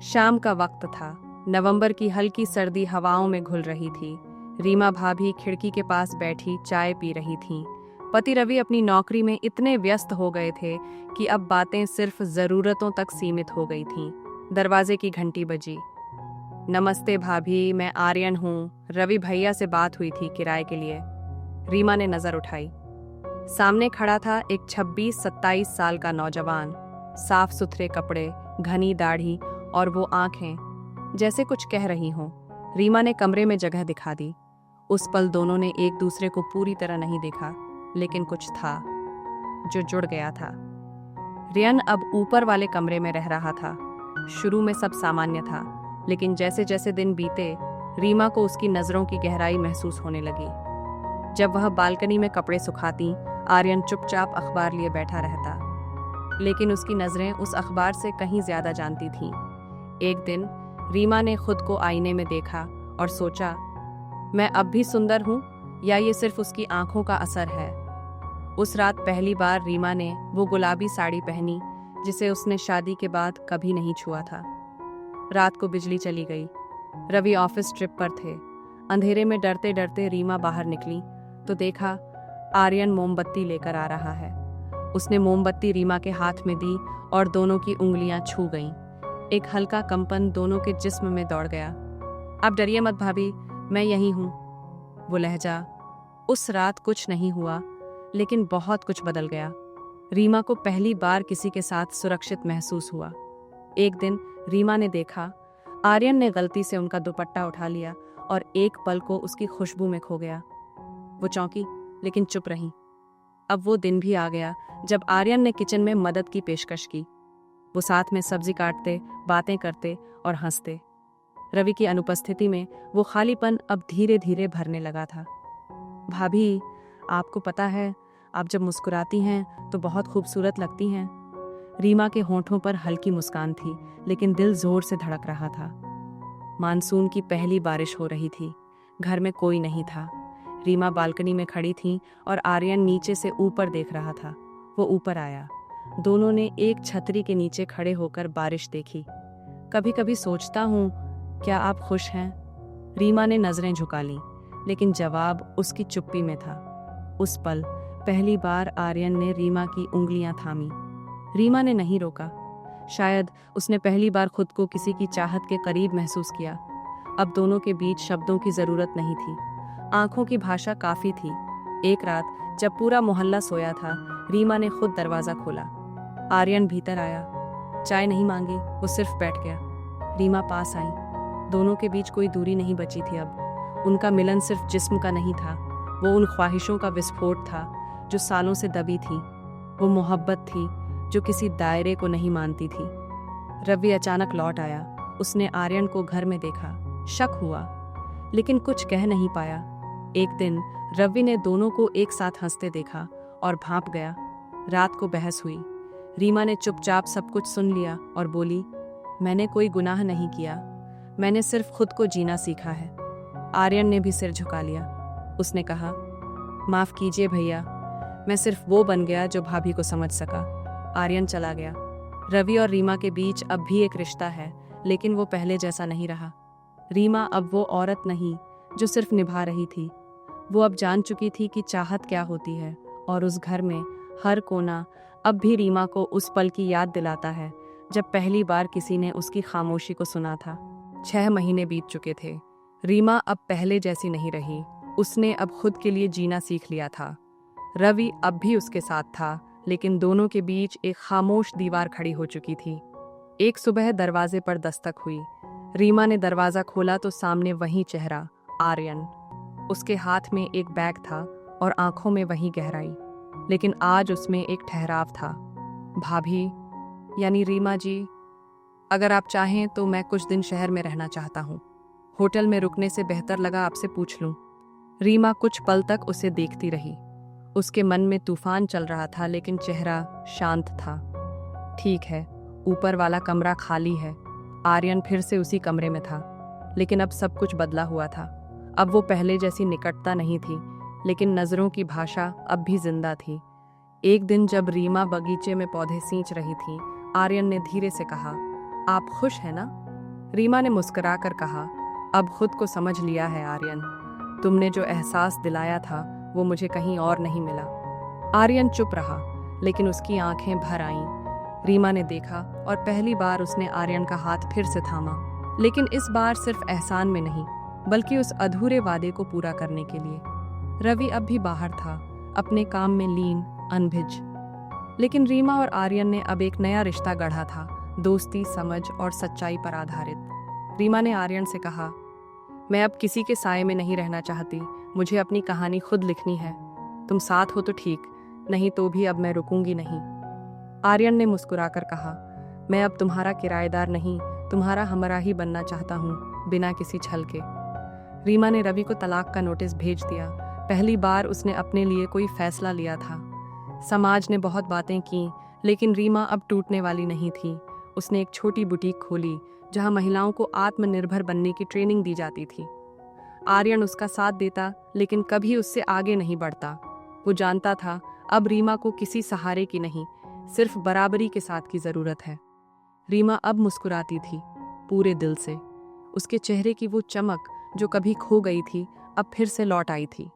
शाम का वक्त था। नवंबर की हल्की सर्दी हवाओं में घुल रही थी। रीमा भाभी खिड़की के पास बैठी चाय पी रही थीं। पति रवि अपनी नौकरी में इतने व्यस्त हो गए थे कि अब बातें सिर्फ जरूरतों तक सीमित हो गई थीं। दरवाजे की घंटी बजी। नमस्ते भाभी, मैं आर्यन हूँ। रवि भैया से बात हुई थी किराए के लिए। रीमा ने नजर उठाई। सामने खड़ा था एक 26-27 साल का नौजवान। साफ सुथरे कपड़े, घनी दाढ़ी और वो आंखें जैसे कुछ कह रही हों। रीमा ने कमरे में जगह दिखा दी। उस पल दोनों ने एक दूसरे को पूरी तरह नहीं देखा, लेकिन कुछ था जो जुड़ गया था। रियन अब ऊपर वाले कमरे में रह रहा था। शुरू में सब सामान्य था, लेकिन जैसे जैसे दिन बीते रीमा को उसकी नजरों की गहराई महसूस होने लगी। जब वह बालकनी में कपड़े सुखाती, आर्यन चुपचाप अखबार लिए बैठा रहता, लेकिन उसकी नजरें उस अखबार से कहीं ज्यादा जानती थीं। एक दिन रीमा ने खुद को आईने में देखा और सोचा, मैं अब भी सुंदर हूँ या ये सिर्फ उसकी आंखों का असर है। उस रात पहली बार रीमा ने वो गुलाबी साड़ी पहनी जिसे उसने शादी के बाद कभी नहीं छुआ था। रात को बिजली चली गई। रवि ऑफिस ट्रिप पर थे। अंधेरे में डरते डरते रीमा बाहर निकली तो देखा आर्यन मोमबत्ती लेकर आ रहा है। उसने मोमबत्ती रीमा के हाथ में दी और दोनों की उंगलियां छू गईं। एक हल्का कंपन दोनों के जिस्म में दौड़ गया। अब डरिए मत भाभी, मैं यहीं हूं। वो लहजा। उस रात कुछ नहीं हुआ, लेकिन बहुत कुछ बदल गया। रीमा को पहली बार किसी के साथ सुरक्षित महसूस हुआ। एक दिन रीमा ने देखा आर्यन ने गलती से उनका दुपट्टा उठा लिया और एक पल को उसकी खुशबू में खो गया। वो चौंकी, लेकिन चुप रही। अब वो दिन भी आ गया जब आर्यन ने किचन में मदद की पेशकश की। वो साथ में सब्जी काटते, बातें करते और हंसते। रवि की अनुपस्थिति में वो खालीपन अब धीरे धीरे भरने लगा था। भाभी, आपको पता है, आप जब मुस्कुराती हैं तो बहुत खूबसूरत लगती हैं। रीमा के होंठों पर हल्की मुस्कान थी, लेकिन दिल जोर से धड़क रहा था। मानसून की पहली बारिश हो रही थी। घर में कोई नहीं था। रीमा बालकनी में खड़ी थी और आर्यन नीचे से ऊपर देख रहा था। वो ऊपर आया। दोनों ने एक छतरी के नीचे खड़े होकर बारिश देखी। कभी कभी सोचता हूँ, क्या आप खुश हैं? रीमा ने नजरें झुका लीं, लेकिन जवाब उसकी चुप्पी में था। उस पल पहली बार आर्यन ने रीमा की उंगलियां थामी। रीमा ने नहीं रोका। शायद उसने पहली बार खुद को किसी की चाहत के करीब महसूस किया। अब दोनों के बीच शब्दों की जरूरत नहीं थी, आंखों की भाषा काफी थी। एक रात जब पूरा मोहल्ला सोया था, रीमा ने खुद दरवाजा खोला। आर्यन भीतर आया। चाय नहीं मांगी, वो सिर्फ बैठ गया। रीमा पास आई। दोनों के बीच कोई दूरी नहीं बची थी अब। उनका मिलन सिर्फ जिस्म का नहीं था, वो उन ख्वाहिशों का विस्फोट था जो सालों से दबी थी। वो मोहब्बत थी जो किसी दायरे को नहीं मानती थी। रवि अचानक लौट आया। उसने आर्यन को घर में देखा। शक हुआ, लेकिन कुछ कह नहीं पाया। एक दिन रवि ने दोनों को एक साथ हंसते देखा और भांप गया। रात को बहस हुई। रीमा ने चुपचाप सब कुछ सुन लिया और बोली, मैंने कोई गुनाह नहीं किया, मैंने सिर्फ खुद को जीना सीखा है। आर्यन ने भी सिर झुका लिया। उसने कहा, माफ कीजिए भैया, मैं सिर्फ वो बन गया जो भाभी को समझ सका। आर्यन चला गया। रवि और रीमा के बीच अब भी एक रिश्ता है, लेकिन वो पहले जैसा नहीं रहा। रीमा अब वो औरत नहीं जो सिर्फ निभा रही थी। वो अब जान चुकी थी कि चाहत क्या होती है, और उस घर में हर कोना अब भी रीमा को उस पल की याद दिलाता है जब पहली बार किसी ने उसकी खामोशी को सुना था। 6 महीने बीत चुके थे। रीमा अब पहले जैसी नहीं रही। उसने अब खुद के लिए जीना सीख लिया था। रवि अब भी उसके साथ था, लेकिन दोनों के बीच एक खामोश दीवार खड़ी हो चुकी थी। एक सुबह दरवाजे पर दस्तक हुई। रीमा ने दरवाजा खोला तो सामने वही चेहरा, आर्यन। उसके हाथ में एक बैग था और आंखों में वही गहराई, लेकिन आज उसमें एक ठहराव था। भाभी, यानी रीमा जी, अगर आप चाहें तो मैं कुछ दिन शहर में रहना चाहता हूँ। होटल में रुकने से बेहतर लगा आपसे पूछ लूं। रीमा कुछ पल तक उसे देखती रही। उसके मन में तूफान चल रहा था, लेकिन चेहरा शांत था। ठीक है, ऊपर वाला कमरा खाली है। आर्यन फिर से उसी कमरे में था, लेकिन अब सब कुछ बदला हुआ था। अब वो पहले जैसी निकटता नहीं थी, लेकिन नजरों की भाषा अब भी जिंदा थी। एक दिन जब रीमा बगीचे में पौधे सींच रही थी, आर्यन ने धीरे से कहा, आप खुश हैं ना? रीमा ने मुस्कुराकर कहा, अब खुद को समझ लिया है आर्यन। तुमने जो एहसास दिलाया था वो मुझे कहीं और नहीं मिला। आर्यन चुप रहा, लेकिन उसकी आंखें भर आईं। रीमा ने देखा और पहली बार उसने आर्यन का हाथ फिर से थामा, लेकिन इस बार सिर्फ एहसान में नहीं, बल्कि उस अधूरे वादे को पूरा करने के लिए। रवि अब भी बाहर था, अपने काम में लीन, अनभिज। लेकिन रीमा और आर्यन ने अब एक नया रिश्ता गढ़ा था, दोस्ती, समझ और सच्चाई पर आधारित। रीमा ने आर्यन से कहा, मैं अब किसी के साए में नहीं रहना चाहती, मुझे अपनी कहानी खुद लिखनी है। तुम साथ हो तो ठीक, नहीं तो भी अब मैं रुकूंगी नहीं। आर्यन ने मुस्कुराकर कहा, मैं अब तुम्हारा किराएदार नहीं, तुम्हारा हमराही बनना चाहता हूँ, बिना किसी छल के। रीमा ने रवि को तलाक का नोटिस भेज दिया। पहली बार उसने अपने लिए कोई फैसला लिया था। समाज ने बहुत बातें की, लेकिन रीमा अब टूटने वाली नहीं थी। उसने एक छोटी बुटीक खोली, जहां महिलाओं को आत्मनिर्भर बनने की ट्रेनिंग दी जाती थी। आर्यन उसका साथ देता, लेकिन कभी उससे आगे नहीं बढ़ता। वो जानता था अब रीमा को किसी सहारे की नहीं, सिर्फ बराबरी के साथ की जरूरत है। रीमा अब मुस्कुराती थी, पूरे दिल से। उसके चेहरे की वो चमक जो कभी खो गई थी, अब फिर से लौट आई थी।